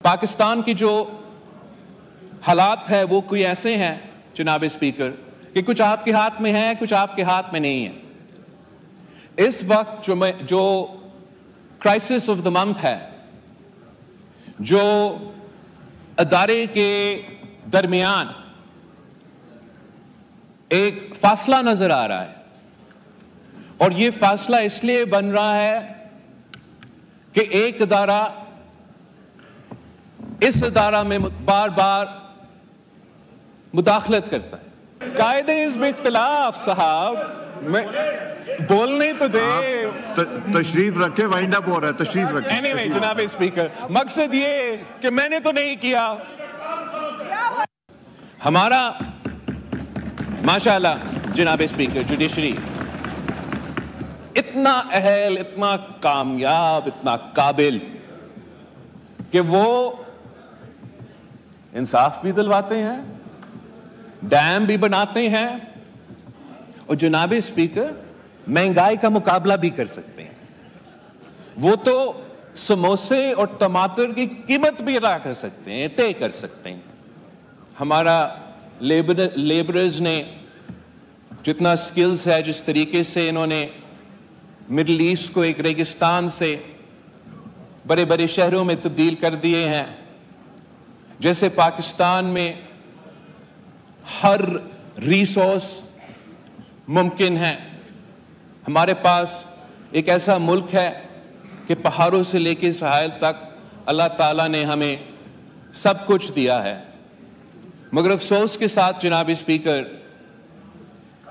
پاکستان کی جو حالات ہے وہ کوئی ایسے ہیں جناب اسپیکر کہ کچھ آپ کے ہاتھ میں ہے، کچھ آپ کے ہاتھ میں نہیں ہے۔ اس وقت جو کرائسس آف دا منتھ ہے، جو ادارے کے درمیان ایک فاصلہ نظر آ رہا ہے، اور یہ فاصلہ اس لیے بن رہا ہے کہ ایک ادارہ اس ادارہ میں بار بار مداخلت کرتا ہے۔ قاعدے اس میں اختلاف صاحب، بولنے تو دے، تشریف رکھے، وائنڈ اپ ہو رہا ہے، تشریف رکھے۔ anyway جناب اسپیکر، مقصد یہ کہ میں نے تو نہیں کیا، ہمارا ماشاءاللہ جناب اسپیکر جوڈیشری اتنا اہل، اتنا کامیاب، اتنا قابل کہ وہ انصاف بھی دلواتے ہیں، ڈیم بھی بناتے ہیں، اور جناب اسپیکر مہنگائی کا مقابلہ بھی کر سکتے ہیں۔ وہ تو سموسے اور ٹماٹر کی قیمت بھی ادا کر سکتے ہیں، طے کر سکتے ہیں۔ ہمارا لیبرز نے جتنا سکلز ہے، جس طریقے سے انہوں نے مڈل ایسٹ کو ایک ریگستان سے بڑے بڑے شہروں میں تبدیل کر دیے ہیں، جیسے پاکستان میں ہر ریسورس ممکن ہے۔ ہمارے پاس ایک ایسا ملک ہے کہ پہاڑوں سے لے کے ساحل تک اللہ تعالیٰ نے ہمیں سب کچھ دیا ہے، مگر افسوس کے ساتھ جناب اسپیکر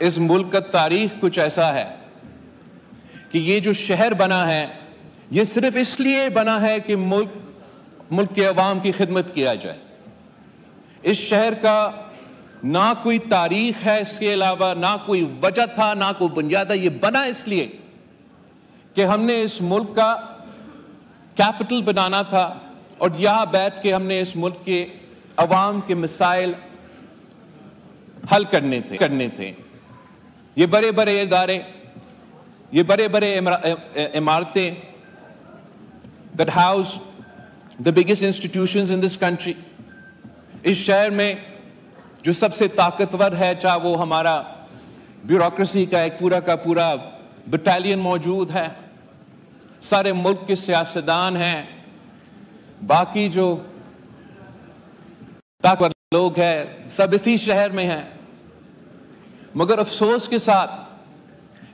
اس ملک کا تاریخ کچھ ایسا ہے کہ یہ جو شہر بنا ہے یہ صرف اس لیے بنا ہے کہ ملک کے عوام کی خدمت کیا جائے۔ اس شہر کا نہ کوئی تاریخ ہے، اس کے علاوہ نہ کوئی وجہ تھا، نہ کوئی بنیاد ہے۔ یہ بنا اس لیے کہ ہم نے اس ملک کا کیپٹل بنانا تھا، اور یہاں بیٹھ کے ہم نے اس ملک کے عوام کے مسائل حل کرنے تھے۔ یہ بڑے بڑے ادارے، یہ بڑے بڑے عمارتیں that house the biggest institutions in this country، اس شہر میں جو سب سے طاقتور ہے، چاہے وہ ہمارا بیوروکریسی کا ایک پورا کا پورا بٹالین موجود ہے، سارے ملک کے سیاستدان ہیں، باقی جو طاقتور لوگ ہیں، سب اسی شہر میں ہیں۔ مگر افسوس کے ساتھ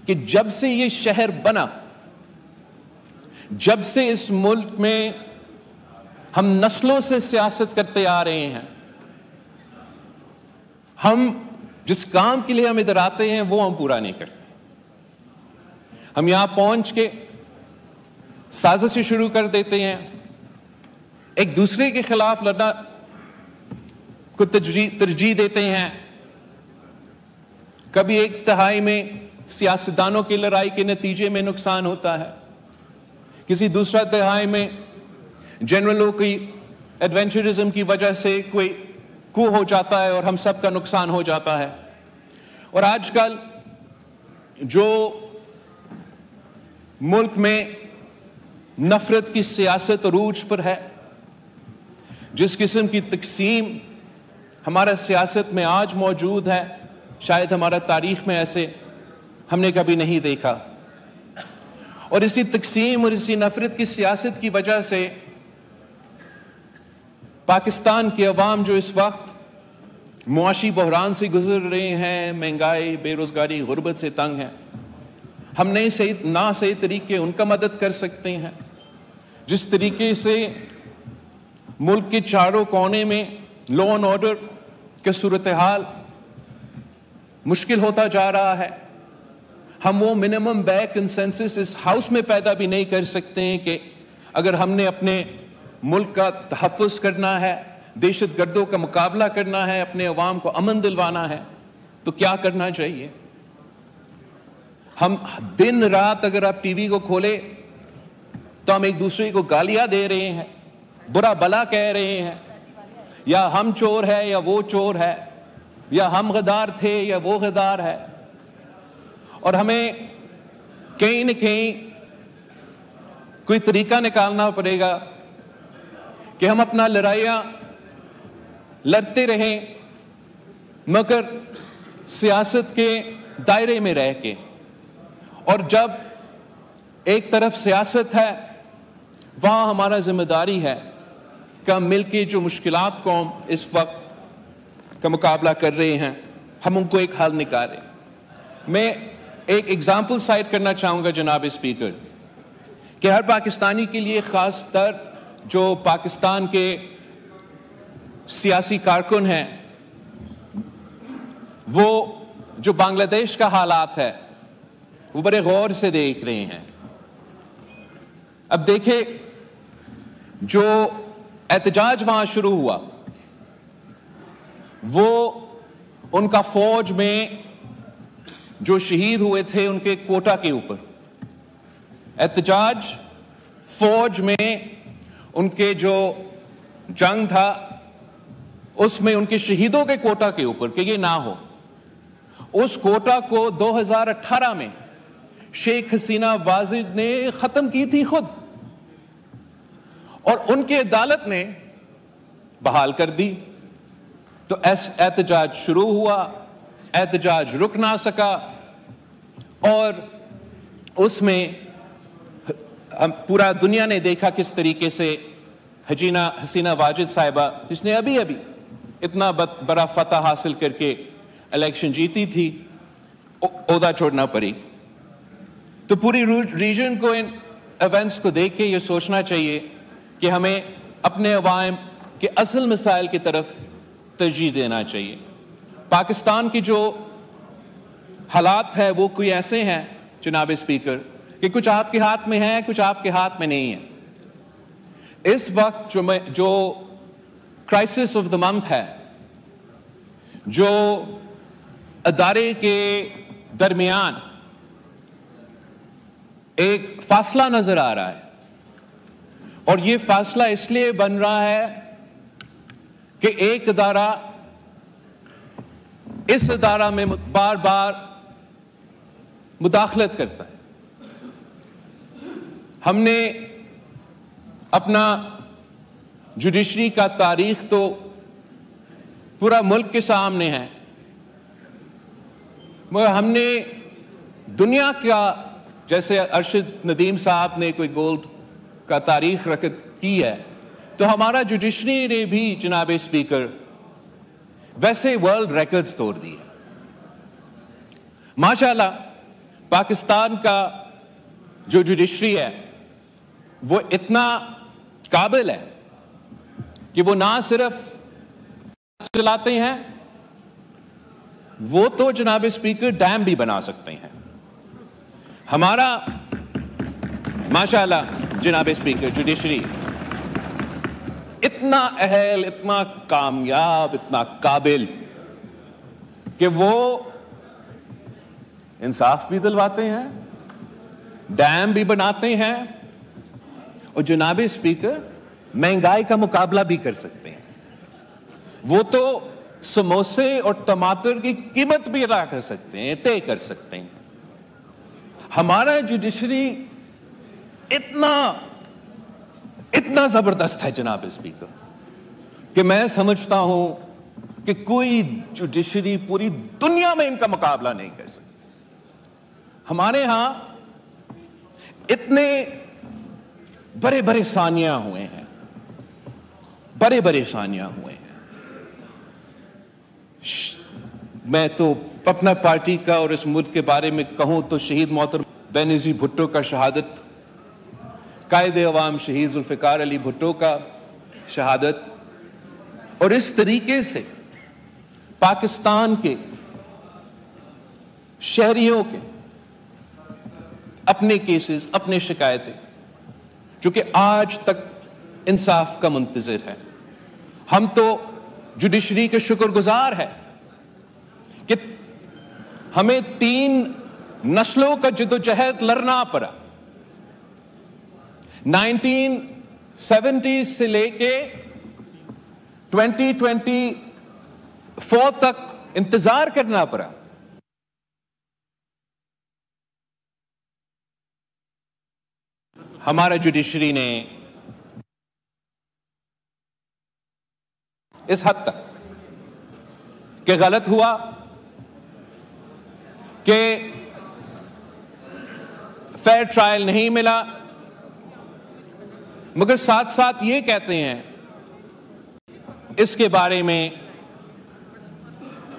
کہ جب سے یہ شہر بنا، جب سے اس ملک میں ہم نسلوں سے سیاست کرتے آ رہے ہیں، ہم جس کام کے لیے ہم ادھر آتے ہیں وہ ہم پورا نہیں کرتے۔ ہم یہاں پہنچ کے سازشیں شروع کر دیتے ہیں، ایک دوسرے کے خلاف لڑنا کو ترجیح دیتے ہیں۔ کبھی ایک تہائی میں سیاستدانوں کی لڑائی کے نتیجے میں نقصان ہوتا ہے، کسی دوسرا تہائی میں جنرلوں کی ایڈونچرزم کی وجہ سے کوئی کو ہو جاتا ہے اور ہم سب کا نقصان ہو جاتا ہے۔ اور آج کل جو ملک میں نفرت کی سیاست عروج پر ہے، جس قسم کی تقسیم ہمارا سیاست میں آج موجود ہے، شاید ہمارا تاریخ میں ایسے ہم نے کبھی نہیں دیکھا۔ اور اسی تقسیم اور اسی نفرت کی سیاست کی وجہ سے پاکستان کے عوام جو اس وقت معاشی بحران سے گزر رہے ہیں، مہنگائی، بے روزگاری، غربت سے تنگ ہیں، ہم نہ صحیح طریقے ان کا مدد کر سکتے ہیں۔ جس طریقے سے ملک کے چاروں کونے میں لا اینڈ آرڈر کی صورتحال مشکل ہوتا جا رہا ہے، ہم وہ منیمم بیک کنسنسس اس ہاؤس میں پیدا بھی نہیں کر سکتے ہیں کہ اگر ہم نے اپنے ملک کا تحفظ کرنا ہے، دہشت گردوں کا مقابلہ کرنا ہے، اپنے عوام کو امن دلوانا ہے، تو کیا کرنا چاہیے۔ ہم دن رات اگر آپ ٹی وی کو کھولے تو ہم ایک دوسرے کو گالیاں دے رہے ہیں، برا بلا کہہ رہے ہیں، یا ہم چور ہے یا وہ چور ہے، یا ہم غدار تھے یا وہ غدار ہے۔ اور ہمیں کہیں نہ کہیں کوئی طریقہ نکالنا پڑے گا کہ ہم اپنا لڑائیاں لڑتے رہیں مگر سیاست کے دائرے میں رہ کے، اور جب ایک طرف سیاست ہے وہاں ہمارا ذمہ داری ہے کہ ہم مل کے جو مشکلات قوم اس وقت کا مقابلہ کر رہے ہیں ہم ان کو ایک حل نکالیں۔ میں ایک ایگزامپل سائٹ کرنا چاہوں گا جناب اسپیکر، کہ ہر پاکستانی کے لیے، خاص طر جو پاکستان کے سیاسی کارکن ہیں، وہ جو بنگلہ دیش کا حالات ہے وہ بڑے غور سے دیکھ رہے ہیں۔ اب دیکھیں، جو احتجاج وہاں شروع ہوا وہ ان کا فوج میں جو شہید ہوئے تھے ان کے کوٹا کے اوپر، احتجاج فوج میں ان کے جو جنگ تھا اس میں ان کے شہیدوں کے کوٹا کے اوپر کہ یہ نہ ہو۔ اس کوٹا کو 2018 میں شیخ حسینہ واجد نے ختم کی تھی خود، اور ان کی عدالت نے بحال کر دی۔ تو احتجاج شروع ہوا، احتجاج رک نہ سکا، اور اس میں پورا دنیا نے دیکھا کس طریقے سے حسینہ واجد صاحبہ، جس نے ابھی اتنا بڑا فتح حاصل کر کے الیکشن جیتی تھی، عہدہ چھوڑنا پڑی۔ تو پوری ریجن کو ان ایونٹس کو دیکھ کے یہ سوچنا چاہیے کہ ہمیں اپنے عوام کے اصل مسائل کی طرف ترجیح دینا چاہیے۔ پاکستان کی جو حالات ہے وہ کوئی ایسے ہیں جناب اسپیکر کہ کچھ آپ کے ہاتھ میں ہے، کچھ آپ کے ہاتھ میں نہیں ہے۔ اس وقت جو کرائسس آف دا منتھ ہے، جو ادارے کے درمیان ایک فاصلہ نظر آ رہا ہے، اور یہ فاصلہ اس لیے بن رہا ہے کہ ایک ادارہ اس ادارہ میں بار بار مداخلت کرتا ہے۔ ہم نے اپنا جوڈیشری کا تاریخ تو پورا ملک کے سامنے ہے، مگر ہم نے دنیا کا، جیسے ارشد ندیم صاحب نے کوئی گولڈ کا تاریخ کی ہے، تو ہمارا جوڈیشری نے بھی جناب اسپیکر ویسے ورلڈ ریکارڈز توڑ دیے۔ ماشاءاللہ پاکستان کا جو جوڈیشری ہے وہ اتنا قابل ہے کہ وہ نہ صرف چلاتے ہیں، وہ تو جناب اسپیکر ڈیم بھی بنا سکتے ہیں۔ ہمارا ماشاءاللہ جناب اسپیکر جوڈیشری اتنا اہل، اتنا کامیاب، اتنا قابل کہ وہ انصاف بھی دلواتے ہیں، ڈیم بھی بناتے ہیں، اور جناب اسپیکر مہنگائی کا مقابلہ بھی کر سکتے ہیں۔ وہ تو سموسے اور ٹماٹر کی قیمت بھی ادا کر سکتے ہیں، طے کر سکتے ہیں۔ ہمارا جوڈیشری اتنا زبردست ہے جناب اسپیکر کہ میں سمجھتا ہوں کہ کوئی جوڈیشری پوری دنیا میں ان کا مقابلہ نہیں کر سکتی۔ ہمارے ہاں اتنے بڑے بڑے سانیہ ہوئے ہیں، بڑے سانیہ ہوئے ہیں۔ میں تو اپنا پارٹی کا اور اس ملک کے بارے میں کہوں تو شہید محترم بینظیر بھٹو کا شہادت، قائد عوام شہید ذوالفقار علی بھٹو کا شہادت، اور اس طریقے سے پاکستان کے شہریوں کے اپنے کیسز، اپنے شکایتیں، جو کہ آج تک انصاف کا منتظر ہے۔ ہم تو جوڈیشری کے شکر گزار ہے کہ ہمیں 3 نسلوں کا جدوجہد لڑنا پڑا، 1970 سے لے کے 2024 تک انتظار کرنا پڑا۔ ہمارا جوڈیشری نے اس حد تک کہ غلط ہوا کہ فیئر ٹرائل نہیں ملا، مگر ساتھ ساتھ یہ کہتے ہیں اس کے بارے میں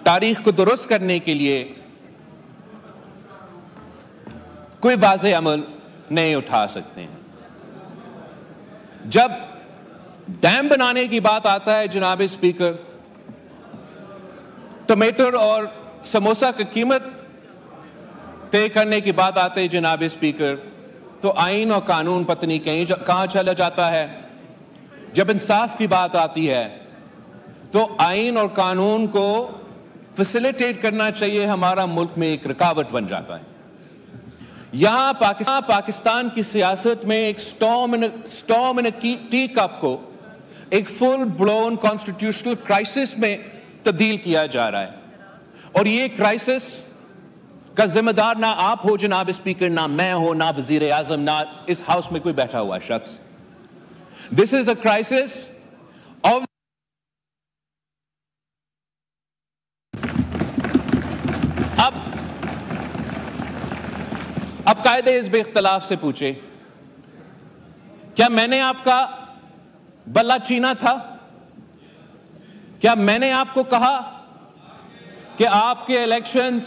تاریخ کو درست کرنے کے لیے کوئی واضح عمل نہیں اٹھا سکتے ہیں۔ جب ڈیم بنانے کی بات آتا ہے جناب اسپیکر، ٹماٹر اور سموسہ کی قیمت طے کرنے کی بات آتی ہے جناب اسپیکر، تو آئین اور قانون پتہ نہیں کہاں چلا جاتا ہے۔ جب انصاف کی بات آتی ہے تو آئین اور قانون کو فیسیلیٹیٹ کرنا چاہیے، ہمارا ملک میں ایک رکاوٹ بن جاتا ہے۔ یہاں پاکستان کی سیاست میں ایک سٹارم ان ٹی کپ کو ایک فل بلون کانسٹیٹیوشنل کرائسس میں تبدیل کیا جا رہا ہے، اور یہ کرائسس کا ذمہ دار نہ آپ ہو جناب اسپیکر، نہ میں ہوں، نہ وزیر اعظم، نہ اس ہاؤس میں کوئی بیٹھا ہوا شخص۔ دس از اے کرائسس آف اب قائد حزب اختلاف سے پوچھے، کیا میں نے آپ کا بلا چینا تھا؟ کیا میں نے آپ کو کہا کہ آپ کے الیکشنز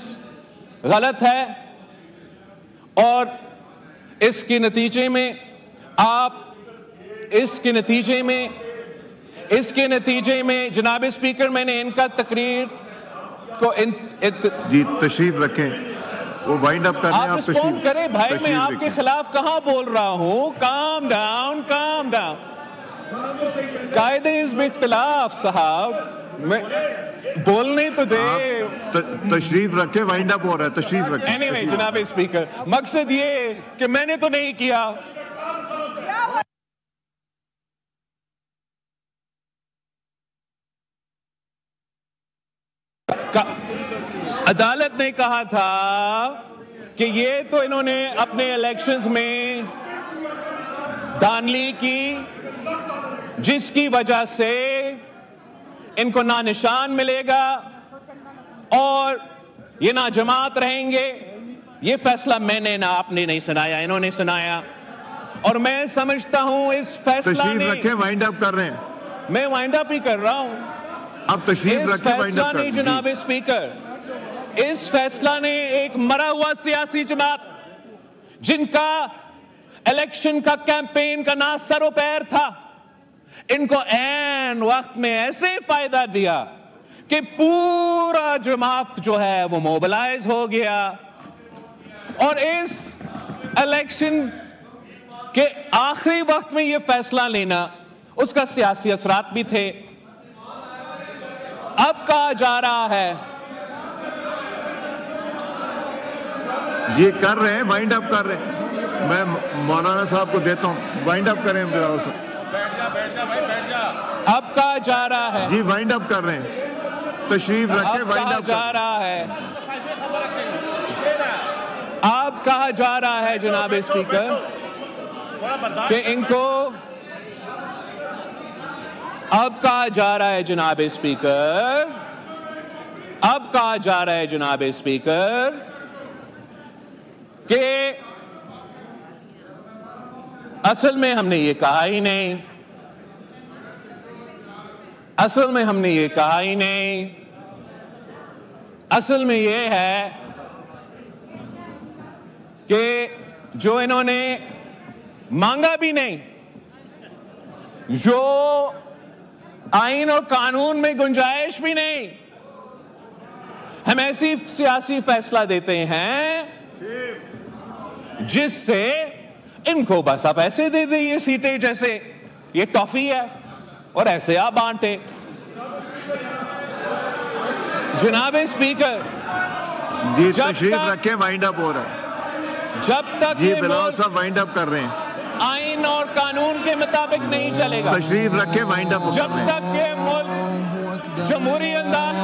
غلط ہے اور اس کے نتیجے میں جناب اسپیکر میں نے ان کا تقریر کو جی تشریف رکھیں، وہ وائنڈ اپ کرنے آپ رسپونڈ کریں بھائی، میں آپ کے خلاف کہاں بول رہا ہوں؟ Calm down calm down. قائد حزب اختلاف صاحب میں بولنے تو دے، تشریف رکھیں، وائنڈ اپ ہو رہا ہے، تشریف رکھیں۔ اینی وے جناب اسپیکر، مقصد یہ کہ میں نے تو نہیں کیا۔ عدالت نے کہا تھا کہ یہ تو انہوں نے اپنے الیکشنز میں دھاندلی کی، جس کی وجہ سے ان کو نہ نشان ملے گا اور یہ نہ جماعت رہیں گے۔ یہ فیصلہ میں نے نہ آپ نے نہیں سنایا، انہوں نے سنایا، اور میں سمجھتا ہوں اس فیصلہ تشریف نے، رکھیں، وائنڈ اپ کر رہے ہیں، میں وائنڈ اپ ہی کر رہا ہوں۔ اب تشریف اس رکھیں، وائنڈ فیصلہ اپ نے کر جناب اسپیکر، اس فیصلہ نے ایک مرا ہوا سیاسی جماعت جن کا الیکشن کا کیمپین کا نہ سر و پیر تھا، ان کو عین وقت میں ایسے فائدہ دیا کہ پورا جماعت جو ہے وہ موبلائز ہو گیا، اور اس الیکشن کے آخری وقت میں یہ فیصلہ لینا، اس کا سیاسی اثرات بھی تھے۔ اب کہا جا رہا ہے، یہ کر رہے ہیں، وائنڈ اپ کر رہے ہیں، میں مولانا صاحب کو دیتا ہوں، وائنڈ اپ کریں۔ اب کہا جا رہا ہے، جی وائنڈ اپ کر رہے ہیں، تشریف رکھیں، وائنڈ اپ جا رہا ہے، اب کہا جا رہا ہے جناب اسپیکر کہ ان کو، اب کہا جا رہا ہے جناب اسپیکر، اب کہا جا رہا ہے جناب اسپیکر کہ اصل میں ہم نے یہ کہا ہی نہیں، اصل میں ہم نے یہ کہا ہی نہیں، اصل میں یہ ہے کہ جو انہوں نے مانگا بھی نہیں، جو آئین اور قانون میں گنجائش بھی نہیں، ہم ایسی سیاسی فیصلہ دیتے ہیں جس سے ان کو بس آپ ایسے دے دیں یہ سیٹیں جیسے یہ ٹافی ہے اور ایسے آپ بانٹے۔ جناب اسپیکر، جی تشریف رکھیں، وائنڈ اپ ہو رہا ہے، جب تک جی بلاول صاحب وائنڈ اپ کر رہے ہیں، آئین اور قانون کے مطابق نہیں چلے گا، تشریف رکھیں، وائنڈ اپ جب تک یہ ملک جمہوری انداز